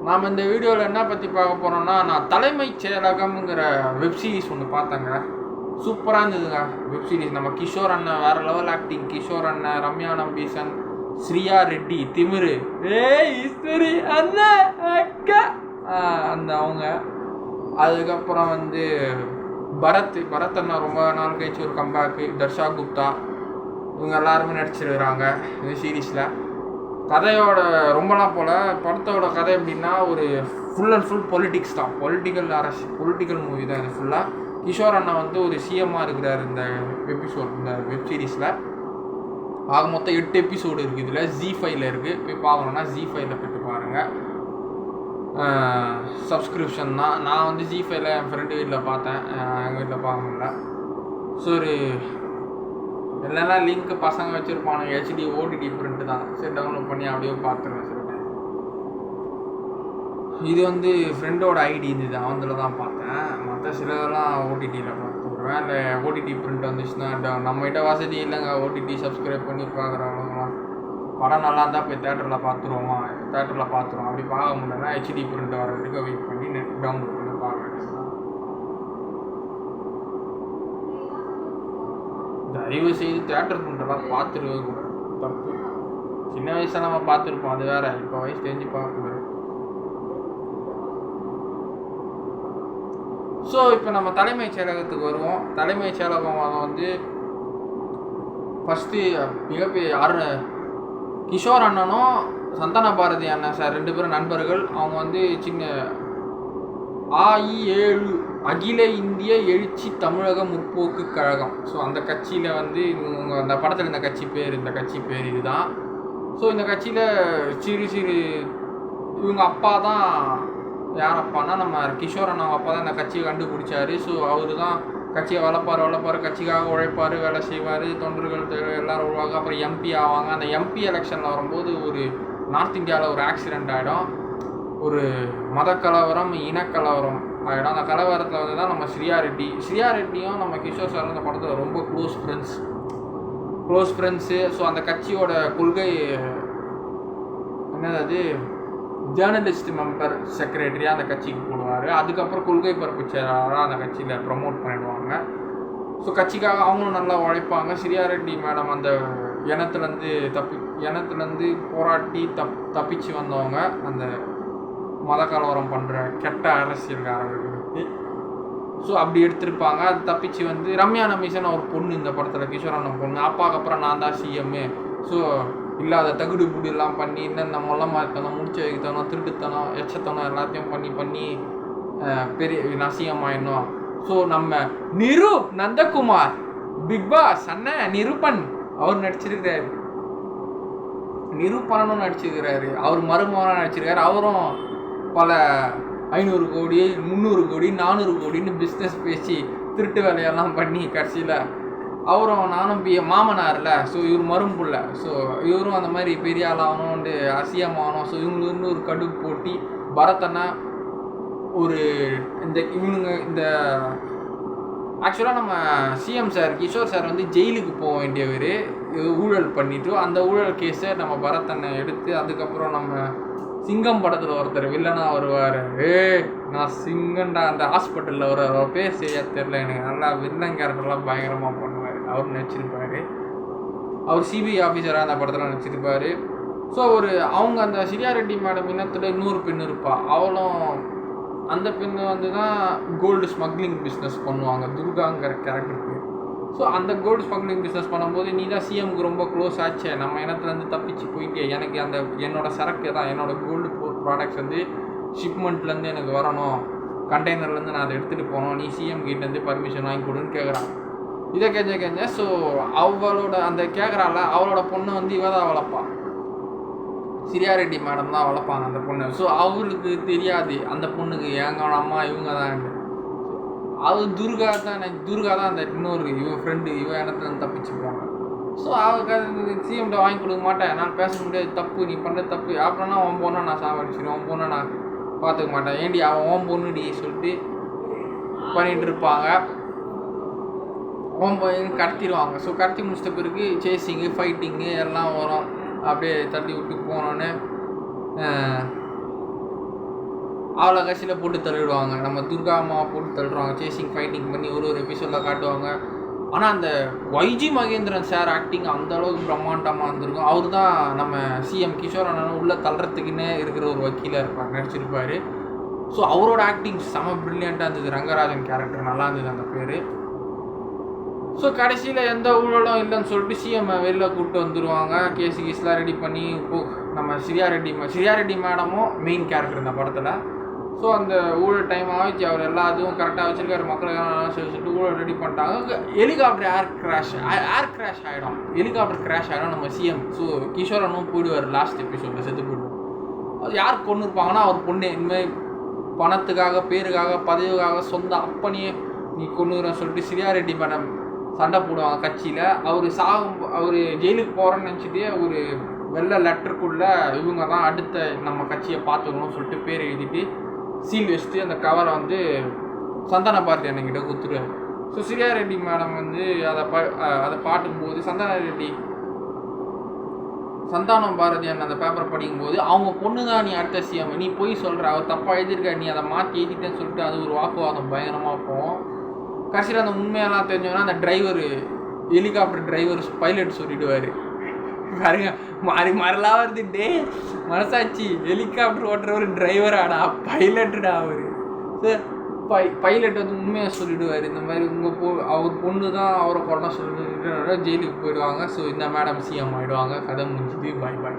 நாம் இந்த வீடியோவில் என்ன பற்றி பார்க்க போகிறோம்னா, நான் தலைமைச் செயலகம்ங்கிற வெப்சீரிஸ் ஒன்று பார்த்தேங்க. சூப்பராக இருந்ததுங்க வெப்சீரிஸ். நம்ம கிஷோர் அண்ணன் வேறு லெவல் ஆக்டிங். கிஷோர் அண்ணன், ரம்யா நம்பீசன், ஸ்ரீயா ரெட்டி, திமிரு, ஈஸ்வரி அண்ணன், அக்கா, அந்த அவங்க. அதுக்கப்புறம் பரத் அண்ணா ரொம்ப நாள் கழிச்சு ஒரு கம்பேக்கு. தர்ஷா குப்தா, இவங்க எல்லாருமே நடிச்சிருக்கிறாங்க இந்த சீரீஸில். கதையோட ரொம்பலாம் போல். படத்தோட கதை எப்படின்னா, ஒரு ஃபுல் அண்ட் ஃபுல் பொலிட்டிக்ஸ் தான். பொலிட்டிக்கல் மூவி தான் இது ஃபுல்லாக. கிஷோர் அண்ணா ஒரு சிஎம்மாக இருக்கிறார் இந்த வெப் சீரிஸில். ஆக மொத்தம் 8 எபிசோடு இருக்குது. இதில் ZEE5 இருக்குது. போய் பார்க்கணுன்னா ZEE5 போய்ட்டு பாருங்கள். சப்ஸ்கிரிப்ஷன் தான். நான் ZEE5 என் ஃப்ரெண்டு வீட்டில் பார்த்தேன். எங்கள் வீட்டில் பார்க்க முடியல. ஸோ இல்லைன்னா லிங்க்கு பசங்க வச்சுருப்பானுங்க. HD OTT பிரிண்ட்டு தான். சரி, டவுன்லோட் பண்ணி அப்படியே பார்த்துருவேன். சரி, இது ஃப்ரெண்டோட ஐடி இருந்தது, அவந்தில் தான் பார்த்தேன். மற்ற சிலதெல்லாம் OTTயில் பார்த்துருவேன். இல்லை OTT பிரிண்ட் வந்துச்சுன்னா நம்மகிட்ட வசதி இல்லைங்க OTT சப்ஸ்கிரைப் பண்ணி பார்க்குறவங்களாம். படம் நல்லா இருந்தால் போய் தேட்டரில் பார்த்துருவோம். அப்படி பார்க்க முடியலன்னா HD பிரிண்ட் வர வரைக்கும் வெயிட் பண்ணி நெட் டவுன்லோட் பண்ணி பார்க்க வேண்டியது. தயவு செய்து தேட்டர் பிரிண்டெல்லாம் பார்த்துருவே கூட தப்பு. சின்ன வயசில் நம்ம பார்த்துருப்போம், அது வேறு. இப்போ வயசு தெரிஞ்சு பார்க்கக்கூடாது. ஸோ இப்போ நம்ம தலைமைச் செயலகத்துக்கு வருவோம். தலைமைச் செயலகம் ஃபஸ்ட்டு மிகப்பெரிய கிஷோர் அண்ணனும் சந்தான பாரதி அண்ணன் சார் 2 பேரும் நண்பர்கள். அவங்க சின்ன AE7 அகில இந்திய எழுச்சி தமிழக முற்போக்கு கழகம். ஸோ அந்த கட்சியில் இவங்க அந்த படத்தில் இந்த கட்சி பேர் இதுதான். ஸோ இந்த கட்சியில் சிறு இவங்க அப்பா தான். யார் அப்பான்னா, நம்ம கிஷோர் அண்ணா அப்பா தான் இந்த கட்சியை கண்டுபிடிச்சாரு. ஸோ அவர் தான் கட்சியை வளர்ப்பார், கட்சிக்காக உழைப்பார், வேலை செய்வார், தொண்டர்கள் எல்லோரும் உருவாங்க. அப்புறம் MP ஆவாங்க. அந்த MP எலெக்ஷனில் வரும்போது ஒரு நார்த் இந்தியாவில் ஒரு ஆக்சிடெண்ட் ஆகிடும். ஒரு மதக்கலவரம், இனக்கலவரம் ஆகிடும். அந்த கலவரத்தில் தான் நம்ம ஸ்ரீயா ரெட்டியும் நம்ம கிஷோர் சார் அந்த படத்தில் ரொம்ப க்ளோஸ் ஃப்ரெண்ட்ஸு. ஸோ அந்த கட்சியோட கொள்கை என்னது, ஜேர்னலிஸ்ட் மெம்பர் செக்ரட்டரியாக அந்த கட்சிக்கு போடுவார். அதுக்கப்புறம் கொள்கை பரப்பு செயலாளராக அந்த கட்சியில் ப்ரமோட் பண்ணிடுவாங்க. ஸோ கட்சிக்காக அவங்களும் நல்லா உழைப்பாங்க. ஸ்ரீயா ரெட்டி மேடம் அந்த இனத்துலேருந்து போராட்டி தப்பிச்சு வந்தவங்க. அந்த மத கலவரம் பண்ணுற கெட்ட அரசியல்காரர்களுக்கு. ஸோ அப்படி எடுத்திருப்பாங்க. அது தப்பிச்சு ரம்யா நம்பீசன் ஒரு பொண்ணு இந்த படத்தில், கிஷோர் அண்ணன் பொண்ணு. அப்பாவுக்கு அப்புறம் நான் தான் சிஎம்மு. ஸோ இல்லாத தகுடு புடியெல்லாம் பண்ணி இந்த மொல்லமாத்தனம், முடிச்ச வைக்கத்தனம், திருட்டுத்தனம், எச்சத்தனம் எல்லாத்தையும் பண்ணி பெரிய சிஎம் ஆயிடணும். ஸோ நம்ம நந்தகுமார், பிக் பாஸ் அண்ணன் நிரூபன் அவர் நடிச்சிருக்கிறாரு. நிரூபனும் நடிச்சிருக்கிறாரு. அவர் மருமகனாக நடிச்சிருக்காரு. அவரும் பல 500 கோடி, 300 கோடி, 400 கோடின்னு பிஸ்னஸ் பேசி திருட்டு வேலையெல்லாம் பண்ணி கடைசியில் அவரும் நானும் மாமனார்ல. ஸோ இவர் மரும்புள்ள. ஸோ இவரும் அந்த மாதிரி பெரிய ஆளாகணும், அசியமாகணும். ஸோ இவங்களுக்கு ஒரு கடுப்பு போட்டி பரத்தனா இந்த ஆக்சுவலாக நம்ம சிஎம் சார் கிஷோர் சார் ஜெயிலுக்கு போக வேண்டியவர் ஊழல் பண்ணிவிட்டு, அந்த ஊழல் கேஸை நம்ம பரத்தனை எடுத்து, அதுக்கப்புறம் நம்ம சிங்கம் படத்தில் ஒருத்தர் வில்லனாக வருவார். நான் சிங்கண்டா அந்த ஹாஸ்பிட்டலில் அவர் பேர் செய்ய தெரில எனக்கு. நல்லா வில்லன் கேரக்டர்லாம் பயங்கரமாக பண்ணுவார். அவர் நடிச்சிருப்பார். அவர் CBI ஆஃபீஸராக அந்த படத்தில் நடிச்சிருப்பார். ஸோ அவங்க அந்த ஸ்ரீயா ரெட்டி மேடம் இனத்தில் இன்னொரு பெண் இருப்பாள். அவளும் அந்த பெண்ணு தான் கோல்டு ஸ்மக்லிங் பிஸ்னஸ் பண்ணுவாங்க, துர்காங்கிற கேரக்டருக்கு. ஸோ அந்த கோல்டு ஸ்மக்லிங் பிஸ்னஸ் பண்ணும்போது, நீ தான் சிஎம்க்கு ரொம்ப க்ளோஸ் ஆச்சே, நம்ம இனத்துலேருந்து தப்பிச்சு போயிட்டே, எனக்கு என்னோடய சரக்கு தான், என்னோடய கோல்டு ப்ராடக்ட்ஸ் ஷிப்மெண்ட்லேருந்து எனக்கு வரணும், கண்டெய்னர்லேருந்து நான் அதை எடுத்துகிட்டு போகணும், நீ சிஎம் கிட்டேருந்து பர்மிஷன் வாங்கி கொடுன்னு கேட்குறான். இதை கெஞ்ச ஸோ அவளோட அந்த கேட்குறாள், அவளோட பொண்ணை இவ தான் வளர்ப்பாள். ஸ்ரீயா ரெட்டி மேடம் தான் வளர்ப்பாங்க அந்த பொண்ணை. ஸோ அவளுக்கு தெரியாது அந்த பொண்ணுக்கு எங்களோட அம்மா இவங்க தான். அது துர்கா தான் அந்த இன்னொரு இவன் ஃப்ரெண்டு, இவன் இடத்துல தப்பிச்சுக்குவாங்க. ஸோ அவளுக்கு சிஎம்கிட்ட வாங்கி கொடுக்க மாட்டேன், என்னால் பேச முடியாது, தப்பு, நீ பண்ணுறது தப்பு, அப்படின்னா உன் பொண்ணை நான் சாவடிச்சிடுவேன், உன் பொண்ணை நான் பார்த்துக்க மாட்டேன், ஏண்டி அவன் உன் பொண்ணுடி சொல்லிட்டு பண்ணிகிட்டு இருப்பாங்க. கடத்திடுவாங்க. ஸோ கடத்தி முடிச்சிட்ட பிறகு சேசிங்கு, ஃபைட்டிங்கு எல்லாம் வரும். அப்படியே தள்ளி விட்டு போனோன்னே அவளை கட்சியில் போட்டு தள்ளிடுவாங்க. நம்ம துர்கா அம்மாவை போட்டு தள்ளுவாங்க. சேசிங் ஃபைட்டிங் பண்ணி ஒரு எபிசோடில் காட்டுவாங்க. ஆனால் அந்த YG மகேந்திரன் சார் ஆக்டிங் அந்த அளவுக்கு பிரம்மாண்டமாக இருந்திருக்கும். அவர் தான் நம்ம சிஎம் கிஷோர் அண்ணன் உள்ளே தள்ளுறதுக்குன்னே இருக்கிற ஒரு வக்கீலாக இருப்பார், நடிச்சிருப்பார். ஸோ அவரோட ஆக்டிங் செம ப்ரில்லியண்ட்டாக இருந்தது. ரங்கராஜன் கேரக்டர் நல்லா இருந்தது அந்த பேர். ஸோ கடைசியில் எந்த ஊழலும் இல்லைன்னு சொல்லிட்டு சிஎம் வெளில கூப்பிட்டு வந்துடுவாங்க. கேஸ்லாம் ரெடி பண்ணி நம்ம சிரியா ரெட்டி மேடமும் மெயின் கேரக்டர் இந்த படத்தில். ஸோ அந்த ஊழல் டைம் ஆகிடுச்சு. அவர் எல்லாத்தையும் கரெக்டாக வச்சுருக்காரு. மக்களுக்கெல்லாம் சொல்லிட்டு ஊழல் ரெடி பண்ணிட்டாங்க. ஹெலிகாப்டர் ஏர் கிராஷ் ஆகிடும். ஹெலிகாப்டர் கிராஷ் ஆகிடும். நம்ம சிஎம் கிஷோர் அண்ணனும் போயிடுவார். லாஸ்ட் எபிசோடில் செத்து போயிடுவோம். அது யார் கொண்டு இருப்பாங்கன்னா அவர் பொண்ணு. இனிமேல் பணத்துக்காக, பேருக்காக, பதவிக்காக சொந்த அப்பனையே நீ கொண்டுறன்னு சொல்லிட்டு சிரியா ரெட்டி மேடம் சண்டை போடுவாங்க கட்சியில். அவர் ஜெயிலுக்கு போகிறேன்னு நினச்சிட்டு ஒரு வெள்ளை லெட்டருக்குள்ளே இவங்க தான் அடுத்த நம்ம கட்சியை பார்த்துக்கணும்னு சொல்லிட்டு பேர் எழுதிட்டு சீல் வச்சுட்டு அந்த கவரை வந்து சந்தான பாரதி அண்ணங்கிட்ட கொடுத்துருவாரு. ஸோ சிரியா ரெட்டி மேடம் வந்து அதை பாட்டுக்கும்போது சந்தானம் பாரதி அண்ணன் அந்த பேப்பரை படிக்கும்போது அவங்க பொண்ணு தான் நீ அடுத்த சிஎம், நீ போய் சொல்கிற, அவர் தப்பாக எழுதியிருக்க, நீ அதை மாற்றி எழுதிட்டேன்னு சொல்லிட்டு அது ஒரு வாக்குவாதம் பயங்கரமாக போகும். கடைசியில் அந்த உண்மையெல்லாம் தெரிஞ்சோன்னா அந்த ஹெலிகாப்டர் டிரைவர் பைலட் சொல்லிடுவார். பாருங்க மாறலாம் வருது. மனசாச்சு ஹெலிகாப்டர் ஓட்டுற ஒரு டிரைவராடா, பைலட்டுடா அவர். பைலட் வந்து உண்மையாக சொல்லிவிடுவார். இந்த மாதிரி அவர் பொண்ணு தான் அவரை கொரோனா சொல்லிட்டு ஜெயிலுக்கு போயிடுவாங்க. ஸோ இந்த மேடம் சிஎம் ஆகிடுவாங்க. கதை முடிஞ்சுது. பாய்.